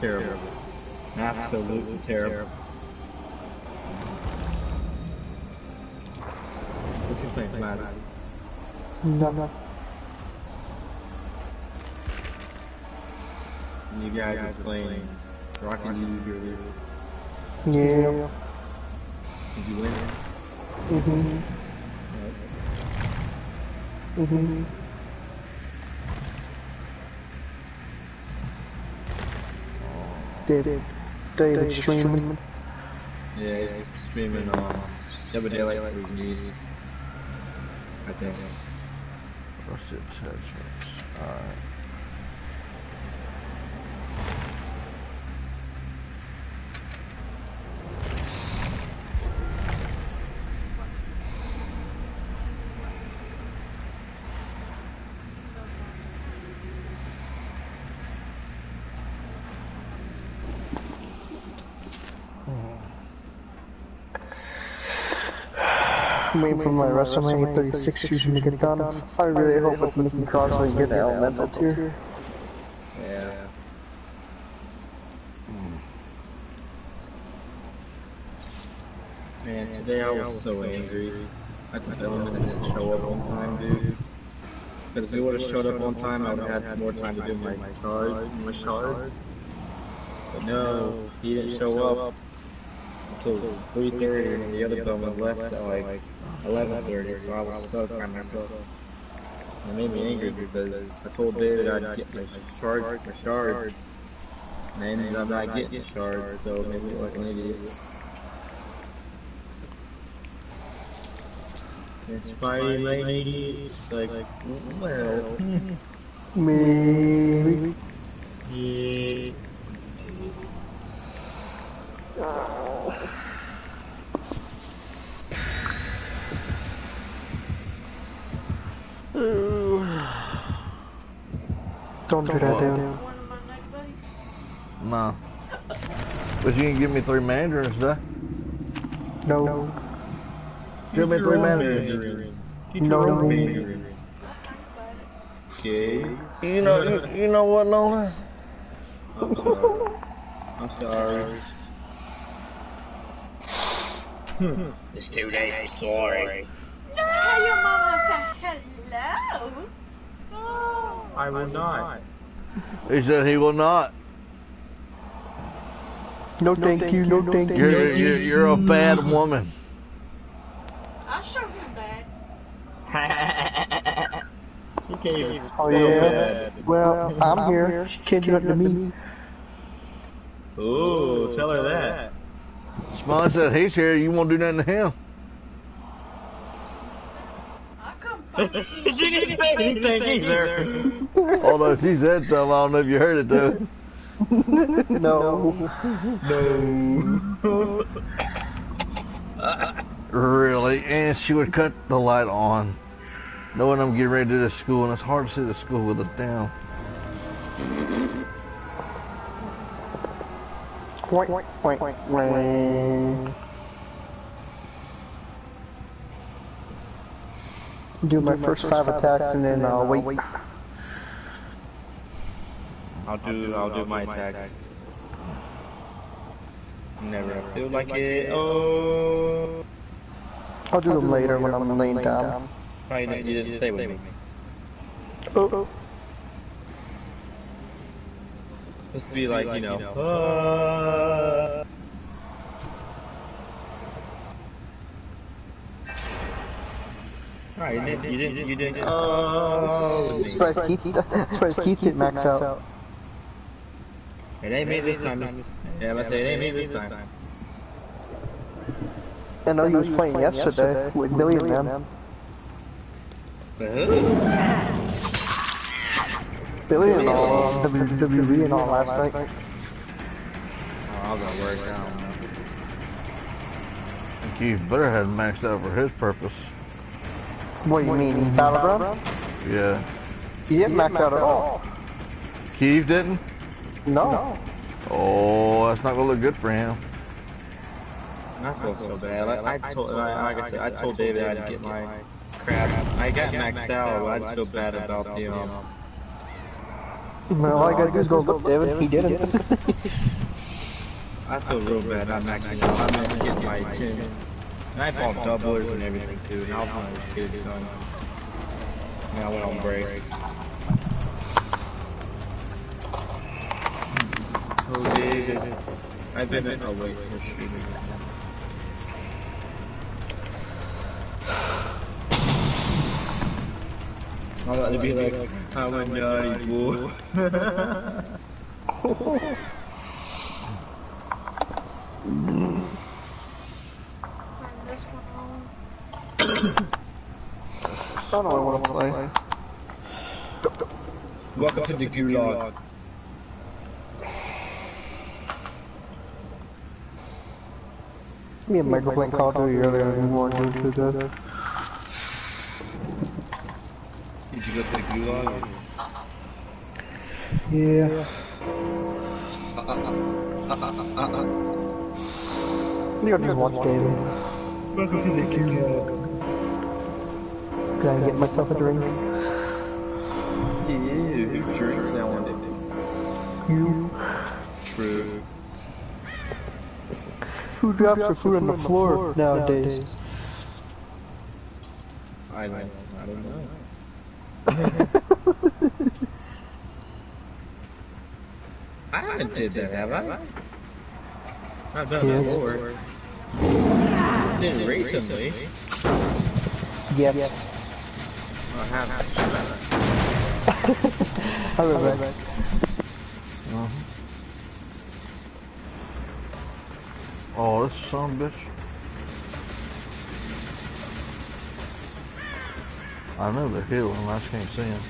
terrible. Absolutely terrible. What's your plan, Matt? No. You guys are playing Rocket League or... Yeah. Did you win? David streaming. Yeah, he's streaming on Double Daylight for music. I think. What's it? Alright. I'm waiting for my WrestleMania 36 season to get done. I really hope it's Nikki Cross so you get the elemental tier. Yeah. Man, today I was so angry. I thought the element didn't show up on time, dude. Because if he would have showed up on time, I would have had more time to do my charge. But no, he didn't show up until 3:30, and the other bum was left at like 11:30, so I was stuck by myself. And it made me angry because I told David I'd get my charge, and I ended up not getting the charge, so it made me look like an idiot. And Spidey like an idiot, like, well, Maybe. yeah. Don't do that, dude. Nah. But you can give me 3 mandarins, though. No. Give me 3 mandarins. No. Okay. You know what, Nolan? I'm sorry. It's too late, sorry. Tell your mama say hello. Oh. I will not. He said he will not. No thank you, no thank you. You're a bad woman. I'll show him bad. She can't even Oh yeah. Well, I'm here. She can't do nothing to me. Ooh, tell her that. Smiley said he's here, you won't do nothing to him. I'll come find you. She didn't say anything either. Although she said something, I don't know if you heard it though. No. Really? And she would cut the light on, knowing I'm getting ready to do this school, and it's hard to see the school with it down. Wait. Do my first 5 attacks and then I'll wait. I'll do my attack. Never feel like it. Oh. I'll do them later when I'm laying down. Oh, you didn't stay with me. Oh. Supposed to be like, you know. Alright, you didn't. Oh. Surprise Keith didn't max out. It ain't me this time. Yeah, I'm gonna say it ain't me this time. I know he was playing yesterday with Million Man. Billy and all WWE and all last night. Oh, I'll go work out. Keith better have maxed out for his purpose. What do you mean, Battleground? Yeah. He didn't max out at all. Keith didn't? No. Oh, that's not gonna look good for him. I feel so bad. Like I told David I'd get my crap. I got maxed out, but I just feel bad about the Well, all I gotta do is go look, David. He didn't. I feel real bad not maxing out. I meant to get my 10. And I bought doublers and everything too, and I was gonna just get it done. And I went on break. Oh, David. I didn't. Oh, wait. You're shooting. I'm about to be like, I went naughty, boy. Turn this one on. I don't want to play. Welcome to the gulag. Me and Michael playing Call of Duty earlier and we weren't doing too good. Did you go to the gulag? Yeah. You're just watch David. Welcome to the gulag. Can I get myself a drink? Yeah, who drinks nowadays? You. True. Who drops their food on the floor nowadays? I don't know. I haven't did that, have I? I've done that before. Didn't recently. Yes. I haven't. I'll be back. Oh, this son of a bitch. I know they're healing, I just can't see them.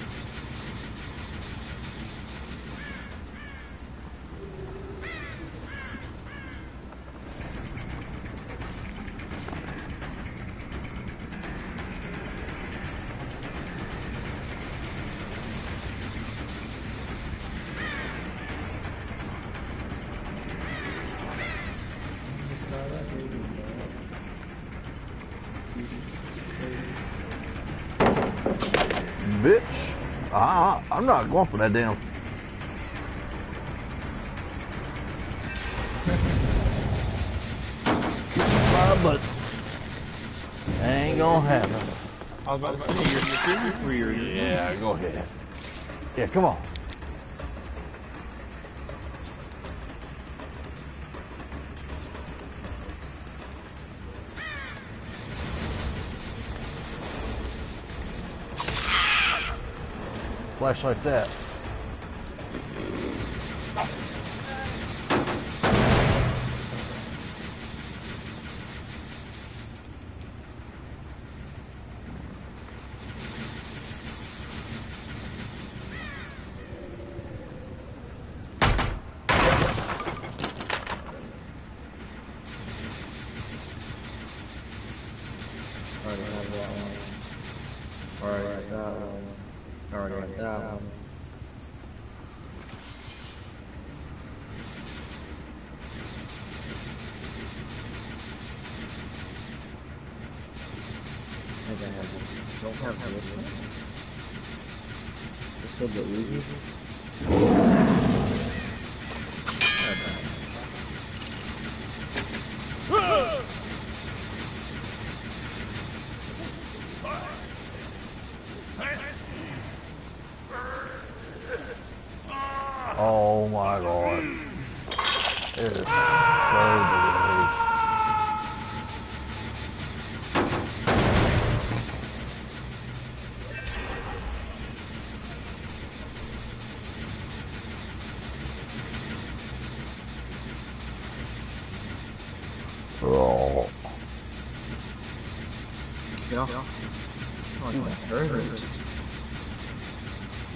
Bitch, I'm not going for that damn. But ain't gonna happen. I was about to say, you're screaming for your... Yeah, go ahead. Yeah, come on. Flash like that. Alright, that one. Alright, that one. I think I have this. Don't have this one. This will get easy. Oh my god. It is so delayed. Oh. Yeah. Oh, that hurt.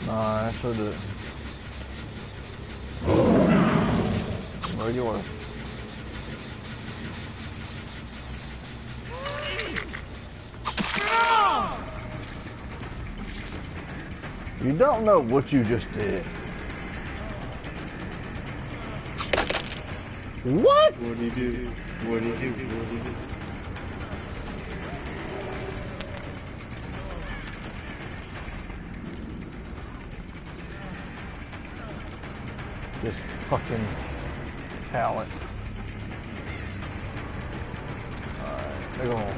Nah, I should do it. Where you are? You don't know what you just did. What? What do you do? What do you do? What do you do? fucking pallet. Alright, they're going.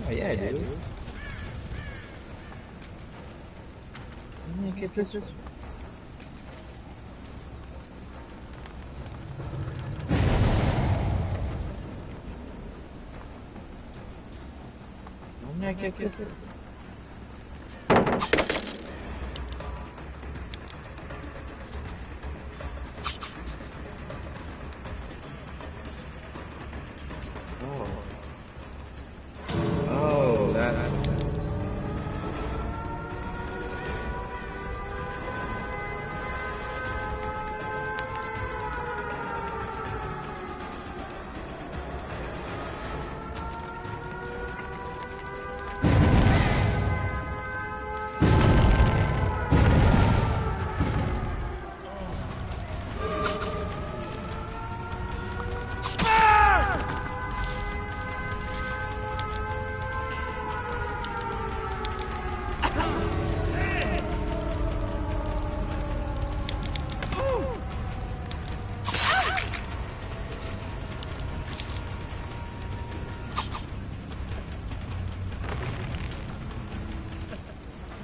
Oh yeah, dude. Let me get this. Let me get this. Oh, that.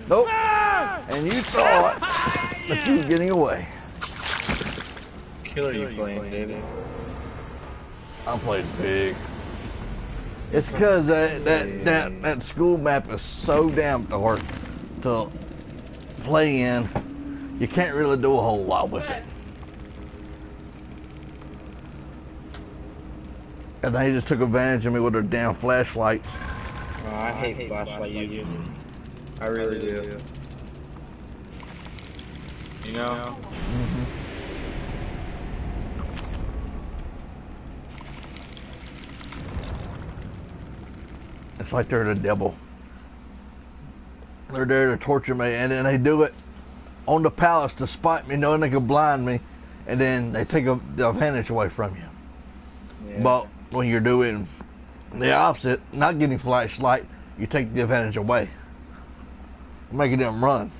Nope. And you thought that you were getting away. Killer you playing, David? I played big. It's because that school map is so damn dark to play in. You can't really do a whole lot with it. And they just took advantage of me with their damn flashlights. Oh, I hate flashlight users. I really do. You know? Mm-hmm. It's like they're the devil. They're there to torture me, and then they do it on the palace to spite me, knowing they can blind me, and then they take the advantage away from you. Yeah. But when you're doing the opposite, not getting flashlight, you take the advantage away, making them run.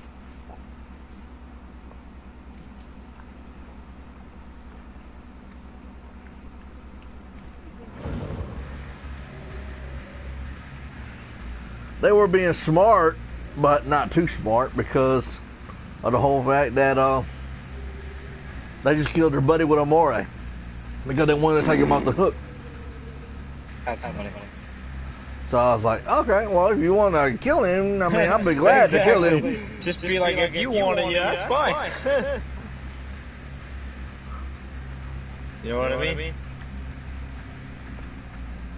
They were being smart, but not too smart because of the whole fact that they just killed their buddy with a moray because they wanted to take him off the hook. That's funny. So I was like, okay, well, if you want to kill him, I mean, I'll be glad to kill him. Just be like, if you want it, yeah, that's fine. You know what I mean?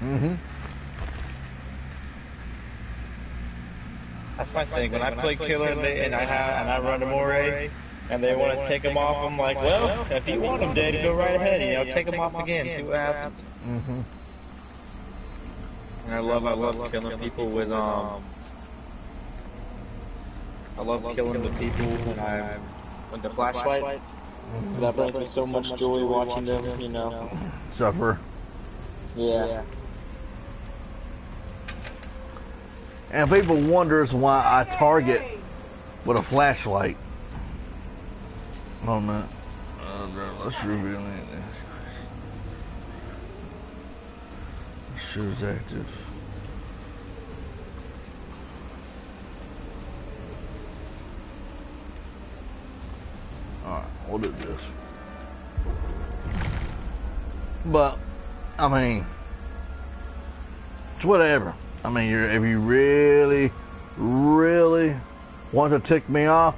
Mm-hmm. That's my thing. When I play killer and I run a moray, and they want to take him off, I'm like, well, if you want him dead, go right ahead. You know, take him off again. See what happens. Mm-hmm. And I love killing people with I love killing the people with the flashlights. That brings me so much joy watching them, you know. Suffer. Yeah. And people wonders why I target with a flashlight. Oh man, let's reveal it. Shoes active. Alright, we'll do this. But, I mean, it's whatever. I mean, if you really, really want to tick me off,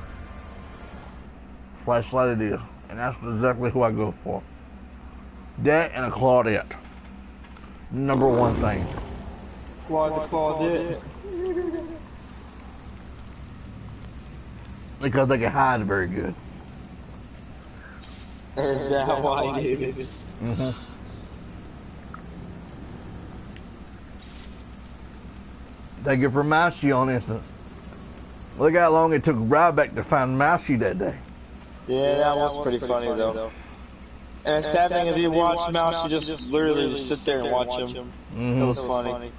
flashlight it is. And that's exactly who I go for. That and a Claudette. Number one thing. Why the Claudette? Because they can hide very good. Is that why, dude? Mm-hmm. Take it from Mousy on instance. Look how long it took Ryback to find Mousy that day. Yeah, that was pretty funny though. And the sad thing is, you watch Mouse, you just literally just sit there and watch him. Mm-hmm. It was funny.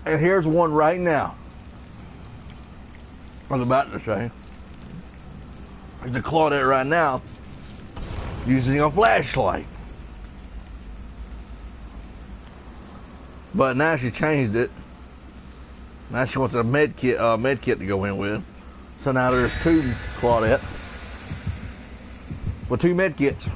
And here's one right now. I was about to say. There's a Claudette right now using a flashlight. But now she changed it. Now she wants a med kit to go in with. So now there's 2 Claudettes with 2 med kits.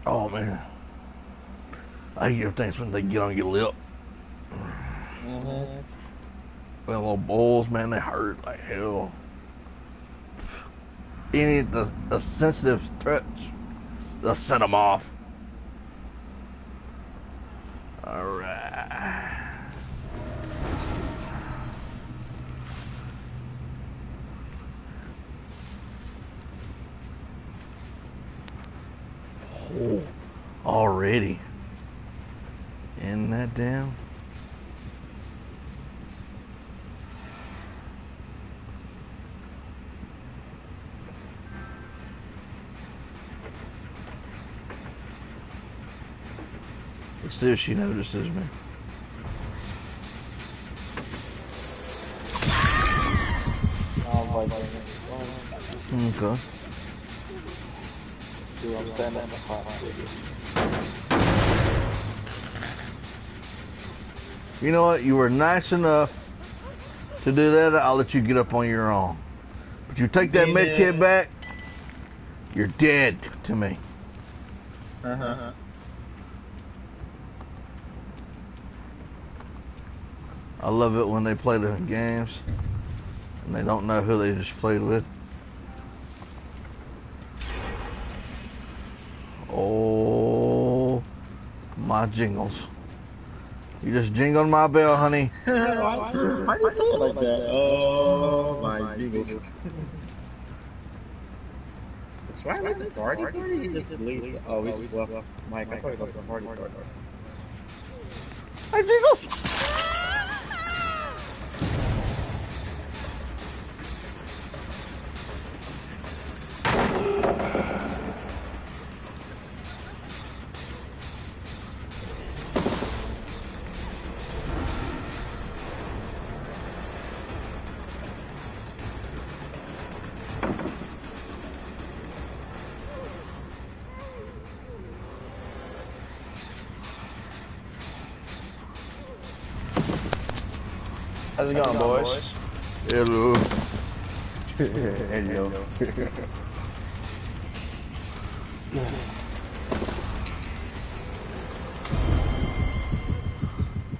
Oh man, I give thanks when they get on your lip. Mm-hmm. Them little bulls, man, they hurt like hell. Any the sensitive touch, they'll set them off. All right. Oh, already. Isn't that damn? Let's see if she notices me. Okay. Dude, I'm standing at the hot. You know what? You were nice enough to do that. I'll let you get up on your own. But you take that med kit back, you're dead to me. Uh-huh. I love it when they play the games and they don't know who they just played with. Oh, my jingles. You just jingled my bell, honey. Why do you say it like that? Oh, my jingles. That's right, like the party party? You just leave. Oh, we just left Mike. I thought he left the party party. My jingles! How's it going, boys? Hello. Hello.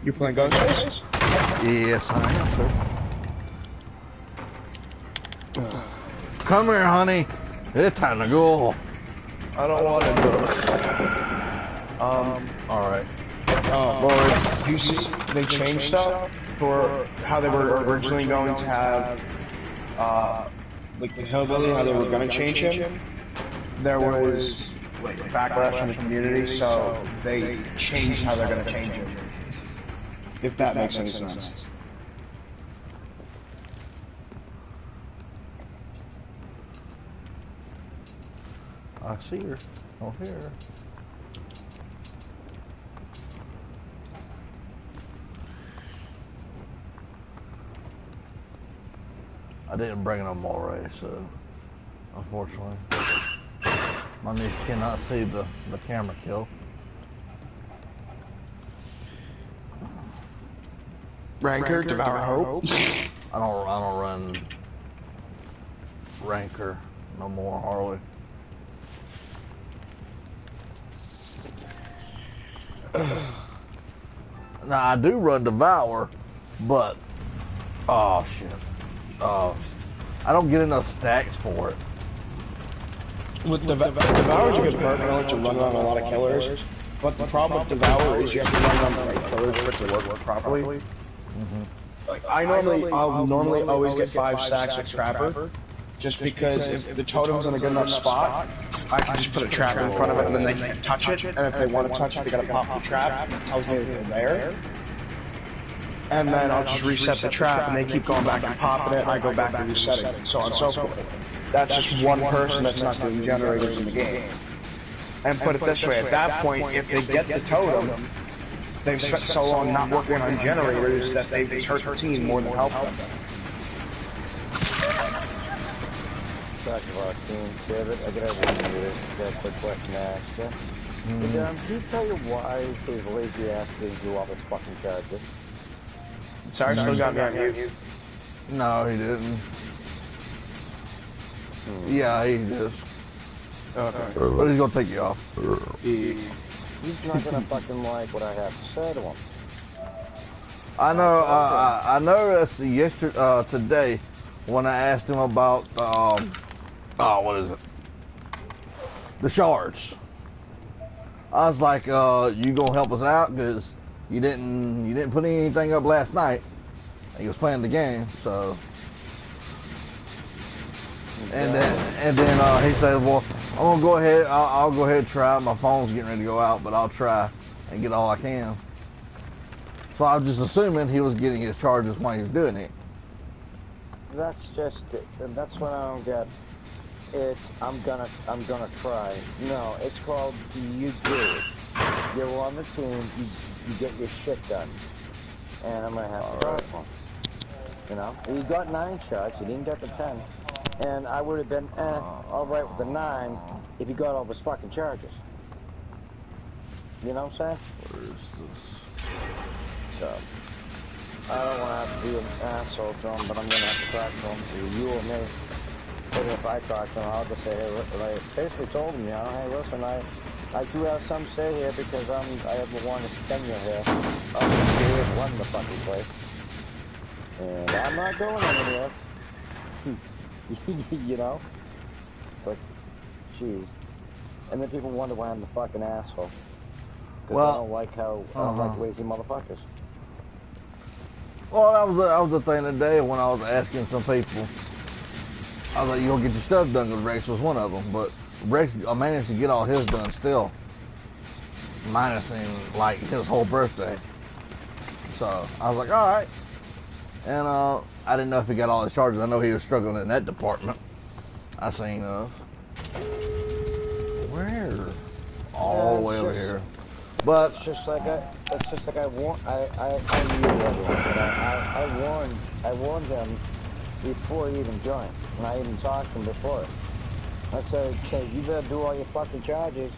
You playing Ghostface? Yes, I am, sir. Come here, honey. It's time to go. I don't want to go. Alright. Boy, you see, they changed stuff for how they were originally going to have, like the hillbilly, how they were going to change him. There was like backlash from the community, so they changed how they're going to change him. If that makes any sense. I see her. Oh, here. I didn't bring no more, so unfortunately, my niece cannot see the camera kill. Ranker, Devour Hope. I don't run Ranker no more, Harley. Now I do run Devour, but oh shit, I don't get enough stacks for it. With Devour's a good perk. I like to run on a lot of killers, but the problem with Devour is you have to run on the right killers for it to work properly. Mm-hmm. Like I'll normally always get 5 stacks with Trapper, just because if the totem's in a good enough spot, I can just put a trap in front of it and then they can't touch it, and if they want to touch it, they gotta pop the trap, and it tells me that they're there. And then I'll just reset the trap, and they keep going back and popping it, and I go back and resetting it, and so on and so forth. That's just one person that's not doing generators in the game. And put it this way, at that point, if they get the totem, they've spent so long not working on generators that they've hurt the team more than helped them. Talk about team, David. I got a quick question to ask you. Can you tell you why his lazy ass didn't do all his fucking charges? Sorry, still got me on mute. No, he didn't. Yeah, he did. Okay. But he's gonna take you off. He's not gonna fucking like what I have to say to him. I know. I noticed yesterday, today, when I asked him about what is it? The shards. I was like, you gonna help us out? Because you didn't put anything up last night. He was playing the game, so. And then he said, well, I'm gonna go ahead. I'll go ahead and try. My phone's getting ready to go out, but I'll try and get all I can. So I was just assuming he was getting his charges while he was doing it. That's what I don't get. It's I'm gonna try. No, it's called you do it. You're on the team. You get your shit done, and I'm gonna have to try for him. You know, you got 9 shots. You didn't get the 10, and I would have been all right with the 9 if you got all those fucking charges. You know what I'm saying? Where is this? So I don't want to have to be an asshole to him, but I'm gonna have to talk to him, either you or me. But if I talk to him, I'll just say, hey, I basically told him, you know, hey, listen, I do have some say here because I have the longest tenure here. I'm the one in the fucking place. And I'm not going anywhere. You know? But, jeez. And then people wonder why I'm the fucking asshole. Because I don't like how, I don't like lazy motherfuckers. Well, that was the thing today when I was asking some people. I was like, you gonna get your stuff done, because Rex was one of them. But Rex managed to get all his done still. Minusing, like, his whole birthday. So, I was like, alright. And, I didn't know if he got all his charges. I know he was struggling in that department. I seen of. Where? All the way over here. But It's just like I warned him before he even joined, and I even talked to him before. I said, okay, you better do all your fucking charges.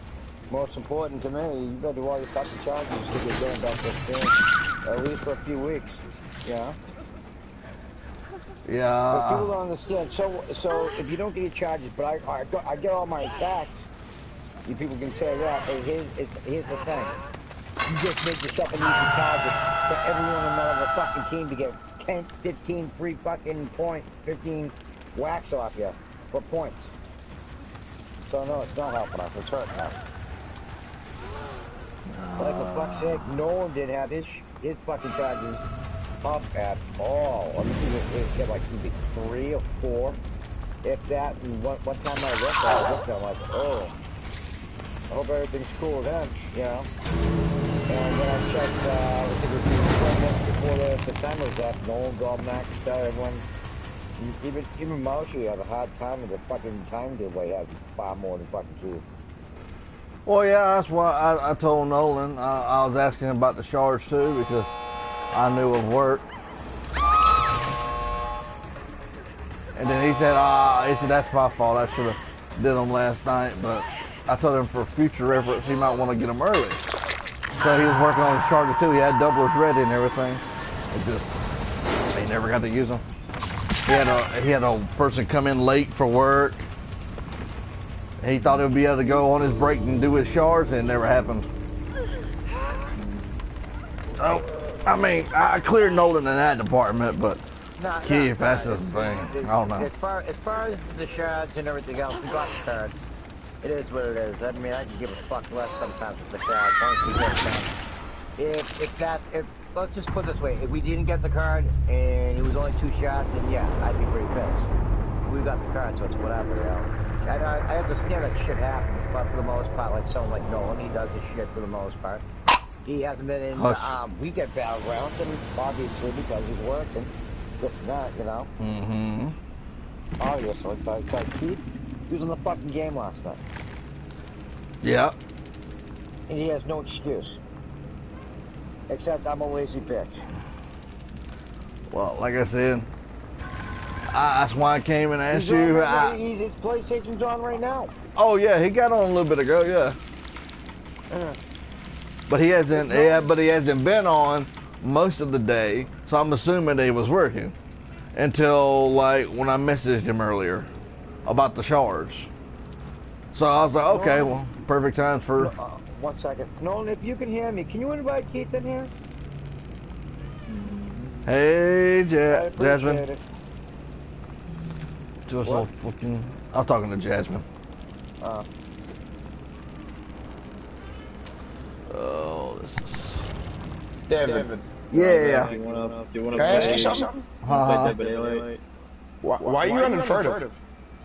Most important to me, you better do all your fucking charges to get going back to the game, at least for a few weeks, you know? yeah, But people don't understand. So if you don't get your charges, but I get all my attacks, you people can say that. But here's the thing: you just make yourself an easy target for everyone in the fucking team to get 10, 15 free fucking points, 15 whacks off you for points. So no, it's not helping us. It's hurting us. Like for fuck's sake, no one did have his fucking charges up at all. I mean, it had like maybe 3 or 4, if that. And one time I looked at it, I'm like, oh. I hope everything's cool with him, you know. And when I checked, I think it was 4 months before the time was up, no one's all maxed out, everyone, even Marshy had a hard time with the fucking time delay, has far more than fucking Keith. well, yeah, that's why I told Nolan, I was asking him about the shards too, because I knew of work. And then he said, that's my fault. I should have did them last night, but I told him for future reference, he might want to get them early. So he was working on his charger too. He had doublers ready and everything. It just, he never got to use them. He had a person come in late for work. He thought he would be able to go on his break and do his shards, and it never happened. So, I mean, I cleared Nolan in that department, but Keith, that's the thing. I don't know. As far as the shards and everything else, we got the card. It is what it is. I mean, I can give a fuck less sometimes with the shards. Once we get it done. If let's just put it this way, if we didn't get the card and it was only 2 shots, then yeah, I'd be pretty pissed. We got the card, so it's whatever, you know. I understand that shit happens, but for the most part, like someone like Nolan, he does his shit for the most part. He hasn't been in, we get battlegrounds, and obviously because he's working, this and that, you know. Mm-hmm. Obviously, but Keith, he was in the fucking game last night. Yeah. And he has no excuse. Except I'm a lazy bitch. Well, like I said, that's why I came and asked you. His PlayStation's on right now. Oh yeah, he got on a little bit ago, yeah. But he hasn't. But he hasn't been on most of the day, so I'm assuming that he was working until like when I messaged him earlier about the shards. So I was like, okay, well, perfect time for. 1 second, Nolan. If you can hear me, can you invite Keith in here? Hey, Jasmine. It. I'm talking to Jasmine. Oh, this is. David. Yeah. Do you want to Can I ask you something? Why are you running furtive?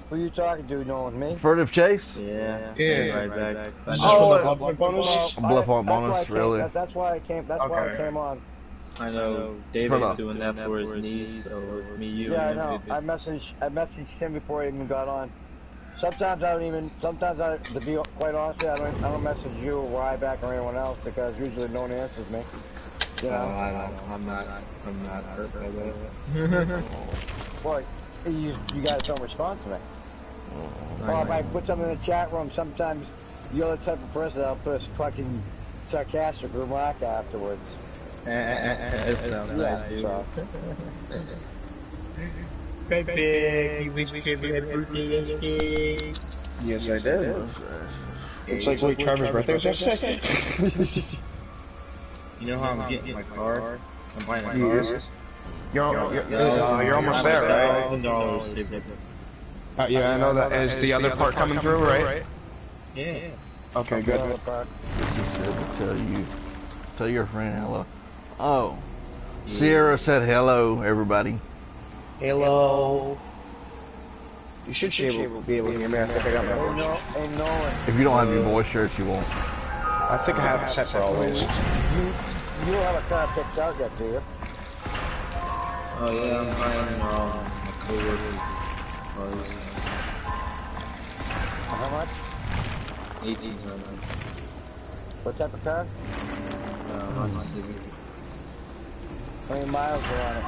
Who are you talking to, Nolan? Me? Furtive chase? Yeah. Yeah. Right back. Just for the blood point bonus? Blood point bonus, really? That's why I came. That's why I came on. I know David's doing that for his niece, so me, you. Yeah, I know. I messaged him before I even got on. Sometimes I don't even. Sometimes to be quite honest, I don't message you or Ryback or anyone else because usually no one answers me. You know. I'm not hurt by that. Boy, you guys don't respond to me. Well, if I put something in the chat room, sometimes you're the type of person that'll put a fucking sarcastic remark afterwards. It sounds nice, dude. Perfect. You wish me happy birthday yesterday. Yes, I did. It's like Lee Trevor's birthday was yesterday. You know how I'm getting my car? I'm buying a car. You're almost there, right? Yeah, I know that. Is the other part coming through, right? Yeah. Okay, good. She said to tell your friend hello. Oh, Sierra said hello, everybody. Hello. You should be able to hear me. I think I got my voice. If you don't have your voice shirts, you won't. I think I have it set for always. You don't have a car picked out yet, do you? Oh yeah, I'm buying my co-worker's cars. How much? 1800. What type of car? Honda Civic. How many miles are on it?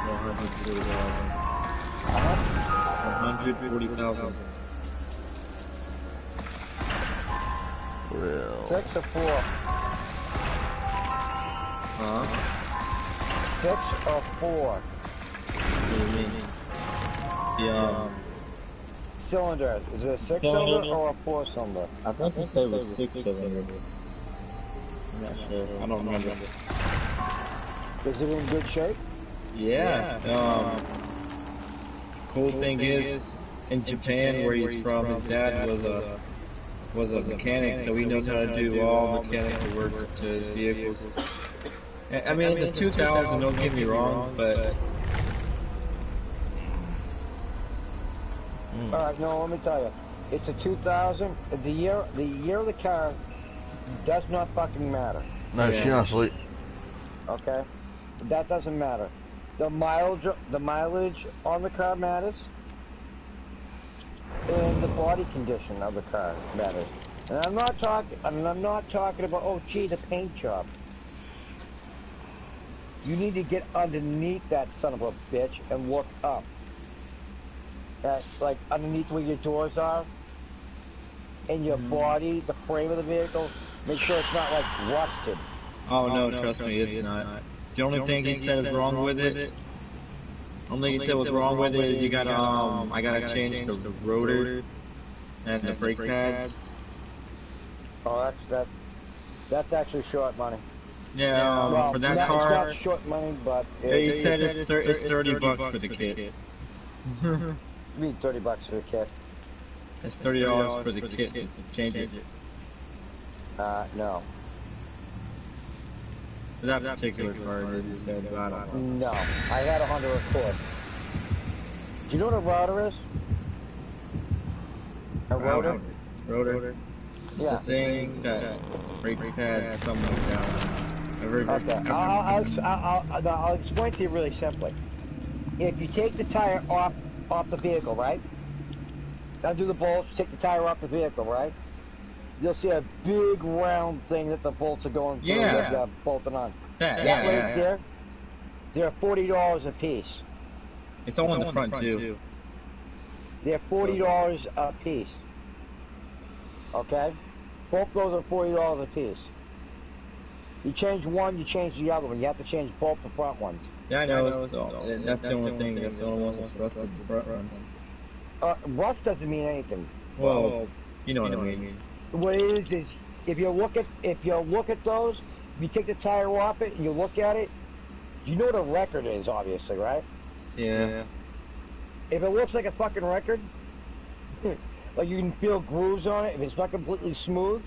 140,000. How much? 140,000. Well, 6 or 4? Huh? 6 or 4? What do you mean? Yeah. Cylinder. Is it a 6-cylinder or a 4-cylinder? I thought you said it was 6-cylinder. I'm not sure. I don't remember. Is it in good shape? Yeah. Cool thing is, in Japan, where he's from, his dad was a mechanic, so he knows how to do all mechanical work to vehicles. I mean, it's a 2000. Don't get me wrong, but. Alright, no, let me tell you. It's a 2000. The year of the car does not fucking matter. no, she not asleep. Okay? That doesn't matter. The mileage on the car matters. And the body condition of the car matters. And I'm not talking about, oh gee, the paint job. You need to get underneath that son of a bitch and look up. like underneath where your doors are, and your body, the frame of the vehicle, make sure it's not like rusted. Oh no, trust me, it's not. The only thing he said is wrong with it. Only thing he said was wrong with it is you gotta I gotta change the rotor and the brake pads. Oh, that's actually short money. Yeah, Well, for that it's car. not short money, but He said it's $30 for the kit. you need $30 for the kit. It's $30 for the kit to change it. No. For that particular car, he said, but I don't know. No. I had a Honda Accord. Do you know what a router is? A rotor? Rotor. Yeah. It's the thing that brake pad, something like that. Okay. I'll explain to you really simply. If you take the tire off the vehicle, right? Undo the bolts, take the tire off the vehicle, right? You'll see a big round thing that the bolts are going through that you bolted on. That right there, they're $40 a piece. It's all in the front too. They're $40 a piece. Okay? Both those are $40 a piece. You change one, you change the other one. You have to change both the front ones. Yeah, I know. That's the only thing. That's the only ones that's rusted, the front ones. Rust doesn't mean anything. Well, you know what I mean. What it is if you look at those, if you take the tire off it and you look at it, you know what a record is, obviously, right? Yeah. If it looks like a fucking record, like you can feel grooves on it, if it's not completely smooth,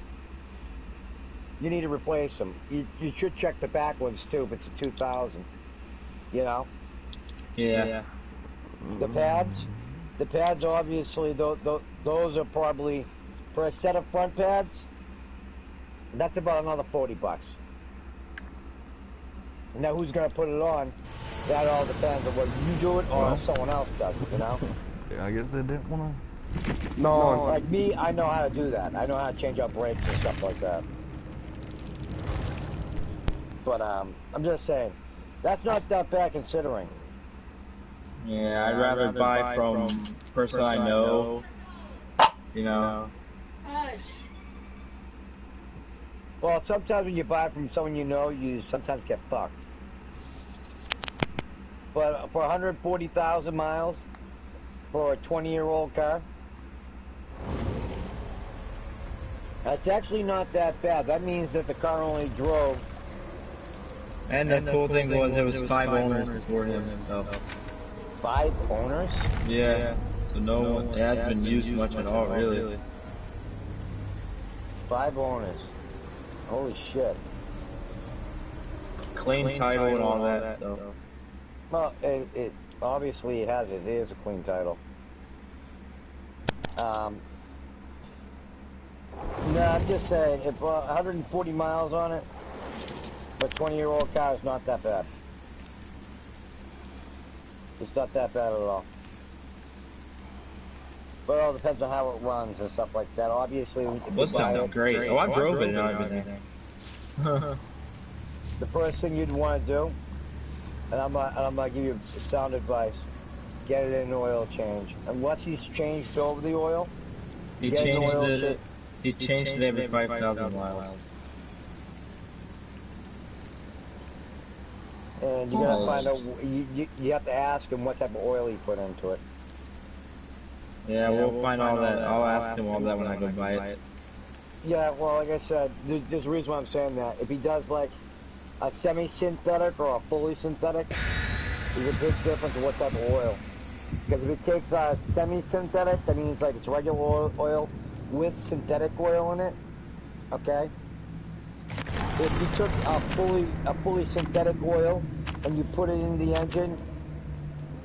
you need to replace them. You should check the back ones too if it's a 2000. You know? Yeah. The pads obviously, those are probably, for a set of front pads, that's about another $40. Now who's gonna put it on? That all depends on whether you do it or if someone else does it, you know? I guess they didn't want to. No, like me, I know how to do that. I know how to change out brakes and stuff like that. But I'm just saying, that's not that bad considering. Yeah, I'd rather buy from a person I know, you know. Well, sometimes when you buy from someone you know, you sometimes get fucked. But for 140,000 miles, for a 20-year-old car, that's actually not that bad. That means that the car only drove. And the cool thing was it was 5 owners for him, so. 5 owners? Yeah. So no one, it hasn't been used much at all, really. 5 owners. Holy shit. Clean title and all that, so. Well, it obviously it has. It is a clean title. No, I'm just saying, if 140 miles on it, but 20-year-old car is not that bad. It's not that bad at all. But it all depends on how it runs and stuff like that. Obviously, This sounds great. Oh, I drove it and everything. The first thing you'd want to do, and I'm gonna give you sound advice: get it in an oil change. And once he's changed over the oil, He changed it every 5,000 miles. And you gotta find out. You have to ask him what type of oil he put into it. Yeah, we'll find all that. I'll ask him all that when I go buy it. Yeah, well, like I said, there's a reason why I'm saying that. If he does like a semi-synthetic or a fully synthetic, there's a big difference in what type of oil. Because if it takes a semi-synthetic, that means like it's regular oil with synthetic oil in it. Okay. If you took a fully synthetic oil and you put it in the engine,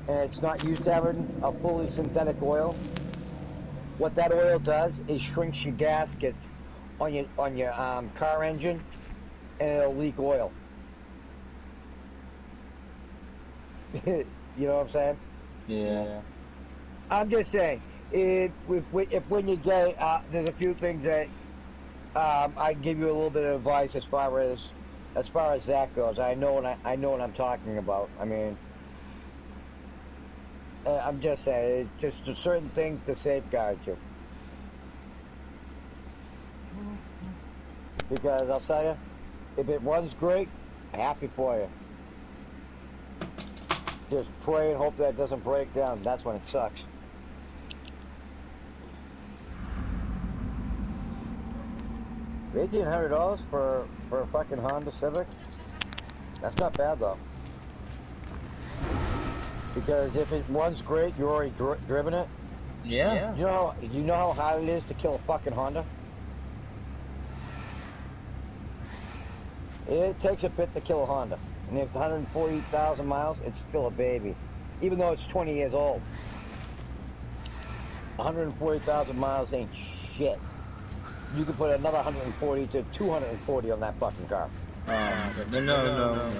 and it's not used to having a fully synthetic oil, what that oil does is shrinks your gaskets on your car engine, and it'll leak oil. You know what I'm saying? Yeah. I'm just saying, if when you get it, there's a few things that I give you a little bit of advice as far as that goes. I know what I'm talking about. I mean, I'm just saying, it's just certain things to safeguard you. Because I'll tell you, if it runs great, happy for you. Just pray and hope that it doesn't break down. That's when it sucks. $1,800 for a fucking Honda Civic? That's not bad though. Because if it runs great, you already driven it. Yeah. You know how hard it is to kill a fucking Honda? It takes a bit to kill a Honda. And if it's 140,000 miles, it's still a baby. Even though it's 20 years old. 140,000 miles ain't shit. You could put another 140 to 240 on that fucking car. No.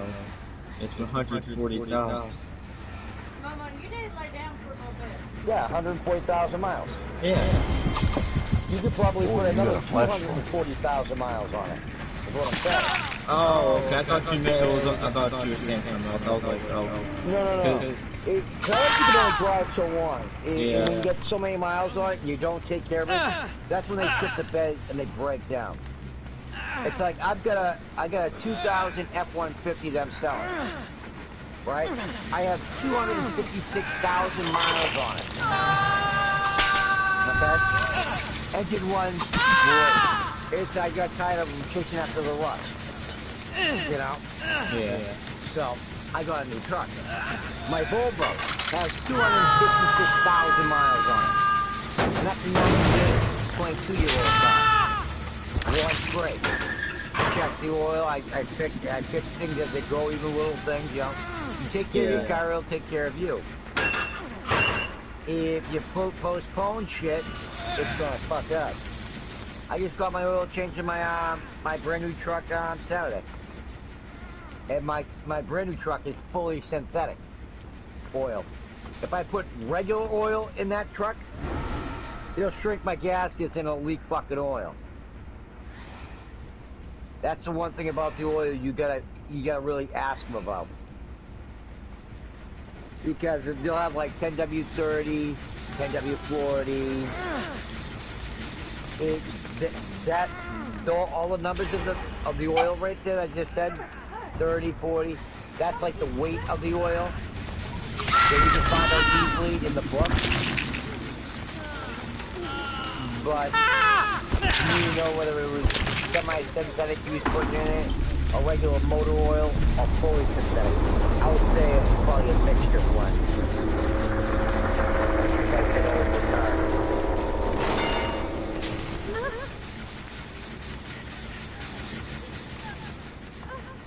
It's 140,000. Mama, you need to lie down for a little bit. Yeah, 140,000 miles. Yeah. You could probably put another 240,000 miles on it. Is what I'm saying. Oh, okay. I thought you meant it was. I thought you were saying something else. I was like, oh. No. Cars you can only drive so long. Yeah. When you get so many miles on it and you don't take care of it, that's when they shit the bed and they break down. It's like I got a 2000 F-150 that I'm selling. Right? I have 256,000 miles on it. Okay? Engine runs great. I got tired of chasing after the rust. You know? Yeah. So, I got a new truck. My Volvo has 256,000 miles on it. And that's a 22-year-old car. Runs great. Check the oil. I fix things as they go, even little things, you know. You take care of your car, it'll take care of you. If you postpone shit, it's gonna fuck up. I just got my oil changed in my my brand new truck on Saturday. And my brand new truck is fully synthetic oil. If I put regular oil in that truck, it'll shrink my gaskets and it'll leak fucking oil. That's the one thing about the oil you gotta really ask them about. Because they'll have like 10W30, 10W40. All the numbers of the oil right there I just said, 30, 40, that's like the weight of the oil. So you can find out easily in the book. But you know whether it was semi-synthetic you was putting in it, or regular motor oil, or fully synthetic. I would say it's probably a mixture blend.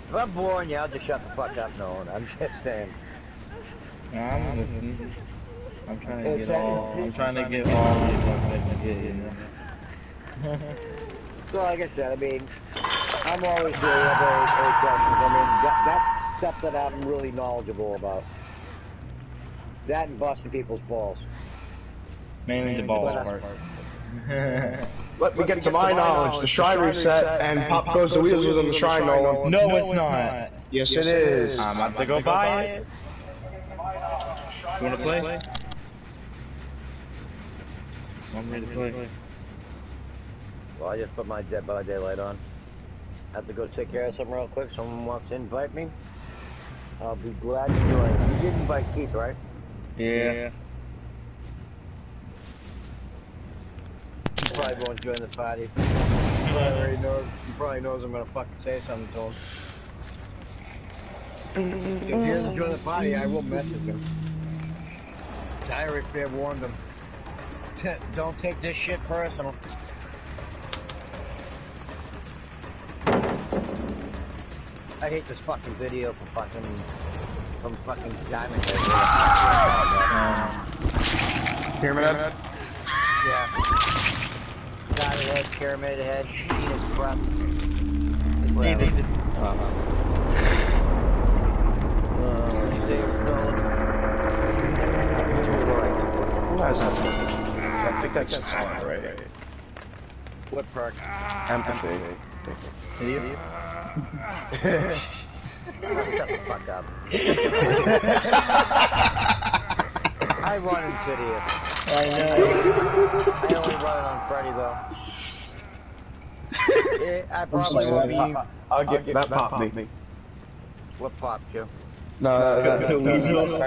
If I'm boring you, I'll just shut the fuck up, Nolan. I'm just saying. I'm listening. I'm trying to get all the advice I can get, you know. So like I said, I mean, I'm always here with every questions. I mean, that's stuff that I'm really knowledgeable about. That and busting people's balls. Mainly the balls part. Let me get to my knowledge. The shrine reset and pop goes the wheels within the shrine, Nolan. No, it's not. Yes, it is. I'm about to go buy it. You wanna play? I'm ready to play. Well, I just put my Dead by Daylight on. I have to go take care of something real quick. Someone wants to invite me. I'll be glad to join. You did invite Keith, right? Yeah. He probably won't join the party. He probably knows I'm gonna fucking say something to him. If he doesn't join the party, I will message him. I already fair warned him. Don't take this shit personal. I hate this fucking video from fucking Diamond Head. Pyramid Head? Yeah. Diamond Head, Pyramid Head, penis crap. I think that's right. What perk? Empathy. Shut the fuck up. I run Insidious. I know. I only run it on Freddy though. I probably sorry, won't be. I'll get that popped me. What popped you? No, The weasel.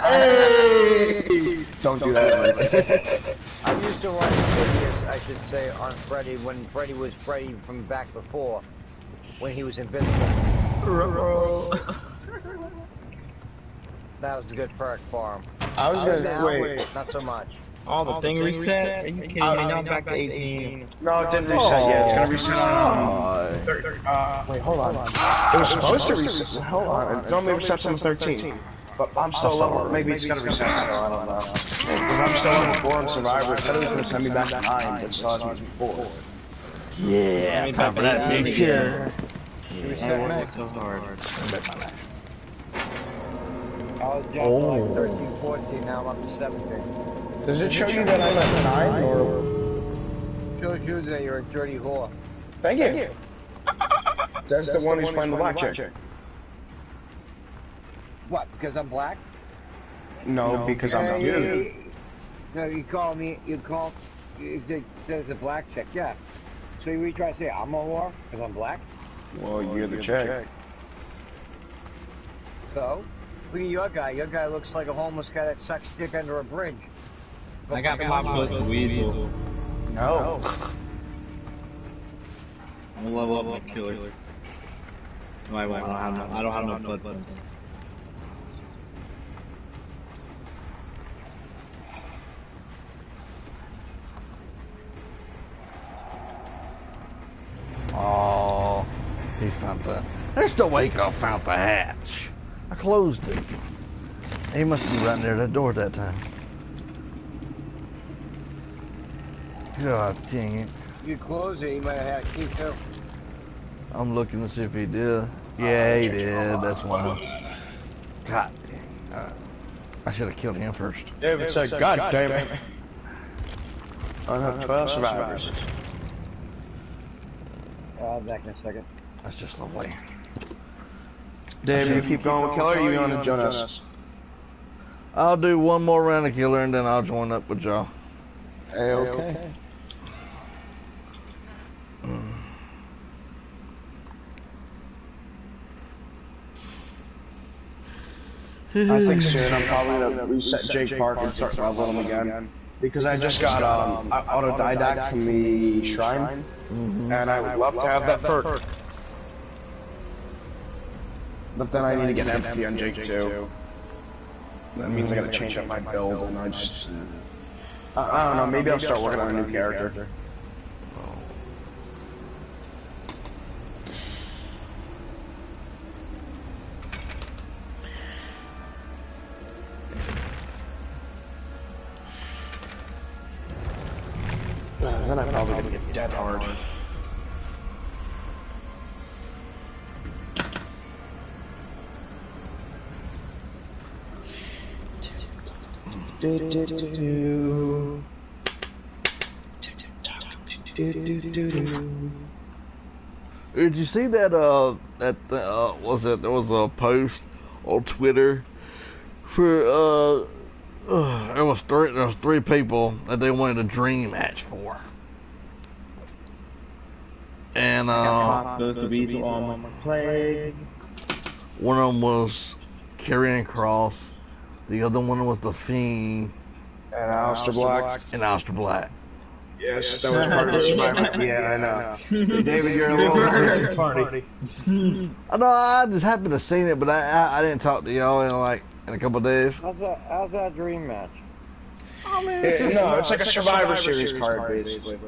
Hey! Don't do that. I used to run Insidious, I should say, on Freddy when Freddy was Freddy from back before, when he was invincible. That was a good perk for him. I was gonna wait. Not so much. Oh, the thing reset? Are you kidding me? Now I'm back to 18. No, it didn't reset yet. It's gonna reset on. Wait, hold on. It was supposed to reset. Hold on. It normally resets on 13. But I'm still level. Maybe it's gonna reset. So I don't know. Because I'm still level 4 in Survivor. It said it was gonna send me back to 9, but it still has me 4. Yeah, time for that picture. So hard. I was down to like 13, 14, now I'm up to 17. Does it show you that I'm at 9 or? Shows you that you're a dirty whore. Thank you. That's the one who's playing the blackjack. What, because I'm black? No, because I'm you. No, you call me, it says a black chick, yeah. So you try to say I'm a whore because I'm black? Well, you're the chick. So? Look at your guy. Your guy looks like a homeless guy that sucks dick under a bridge. I got popped with the weasel. No. I'm gonna level up my killer. No, I won't. I don't have no blood buttons. Oh, he found the. There's no way I found the hatch. I closed it. He must be right near that door at that time. God dang it. You close it, you might have had a key too. I'm looking to see if he did. Yeah, he did. That's why. God dang. I should have killed him first. David said, God damn it. I have 12 survivors. I'll be back in a second. That's just lovely. Dave, you keep going with killer, or you want to join us? I'll do one more round of killer and then I'll join up with y'all. Hey, okay. I think soon I'm probably gonna reset Jake Park and start leveling him again. Because I just got autodidact from the shrine, and I would love to have that perk. But then I need to get empathy on Jake too. That means I gotta change up my build, and I just... I don't know, maybe I'll start working on a new character. Then I'm probably gonna get dead hard. Did you see that? There was a post on Twitter for there was three people that they wanted a dream match for, and the weasel on my plague. one of them was Karrion Kross, the other one was the Fiend, And Alistair Black. and Alistair Black. Yes, that was part of the Survivor. Yeah, I know. David, you're a little late party. I know, I just happened to seen it, but I didn't talk to y'all in a couple of days. How's that dream match? I mean, It's like a Survivor Series card, basically.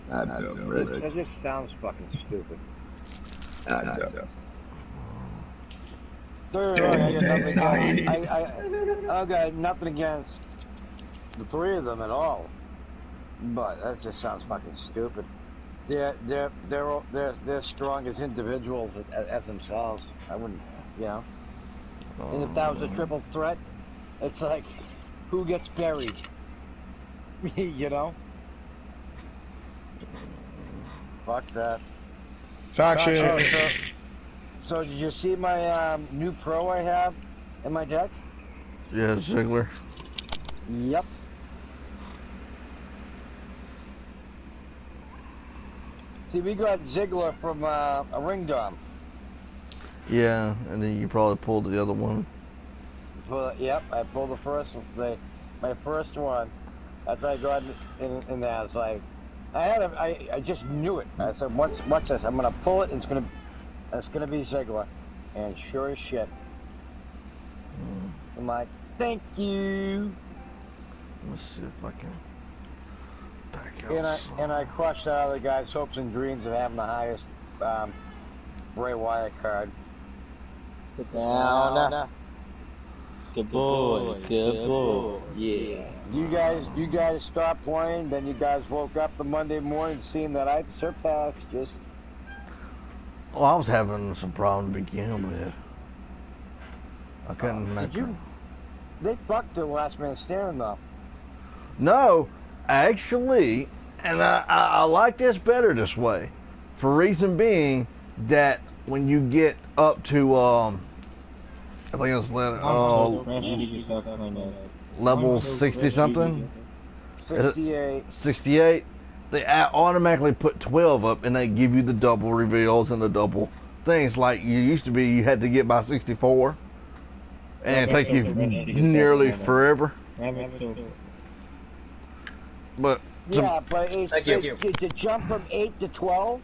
That just sounds fucking stupid. I got nothing against the three of them at all, but that just sounds fucking stupid. They're strong as individuals as themselves. I wouldn't, you know. And if that was a triple threat, it's like, who gets buried? You know. Fuck that. Faction. So did you see my new pro I have in my deck? Yeah, Ziggler. Yep. See, we got Ziggler from a ring dom. Yeah, and then you probably pulled the other one. Yep, I pulled the first one. My first one. After I got in there, I was like, I just knew it. I said, watch this. I'm gonna pull it. And it's gonna be Ziggler, and sure as shit. I'm like, thank you. Let's see if I can back out. And I crushed that other guy's hopes and dreams of having the highest Bray Wyatt card. Sit down. Good boy. Good boy. Yeah. You guys stopped playing, then you guys woke up the Monday morning seeing that I surpassed just. Well, I was having some problem to begin with. I couldn't. They fucked the last man standing though. No, actually, and I like this better this way, for reason being that when you get up to I think it's level 60 something. 68. 68. They automatically put 12 up, and they give you the double reveals and the double things. Like you used to be, you had to get by 64, and it take you nearly forever. But yeah, but to jump from 8 to 12.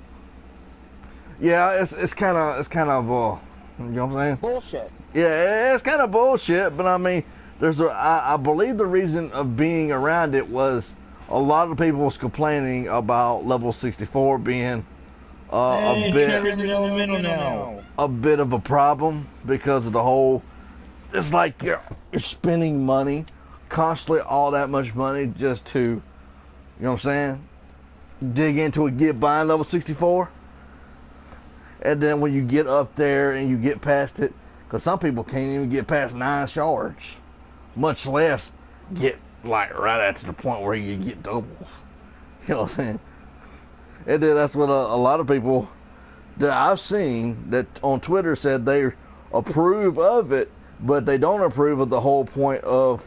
Yeah, it's kind of you know what I'm saying? Bullshit. Yeah, it's kind of bullshit. But I mean, I believe the reason of being around it was a lot of people was complaining about level 64 being a bit of a problem because of the whole. It's like you're spending money constantly, all that much money just to, you know what I'm saying, dig into it, get by level 64. And then when you get up there and you get past it, because some people can't even get past 9 shards, much less get like right at the point where you get doubles. You know what I'm saying? And then that's what a lot of people that I've seen that on Twitter said they approve of it, but they don't approve of the whole point of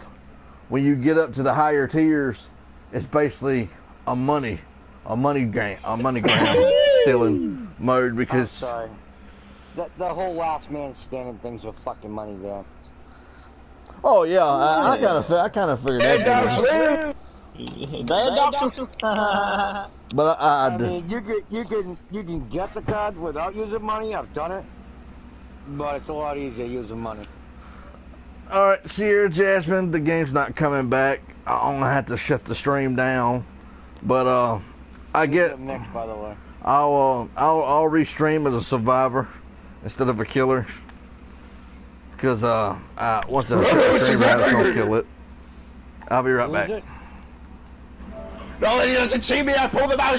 when you get up to the higher tiers, it's basically a money grab stealing mode because. I'm sorry. The whole last man standing thing's with fucking money there. Oh yeah, I kind of figured that. But I mean, you can get the card without using money. I've done it, but it's a lot easier using money. All right, Sierra Jasmine, the game's not coming back. I'm gonna have to shut the stream down. But I get next, by the way. I'll restream as a survivor instead of a killer. Because once I shut the stream down, it's gonna kill it. I'll be right back. No, he doesn't see me. I pulled him out of shit.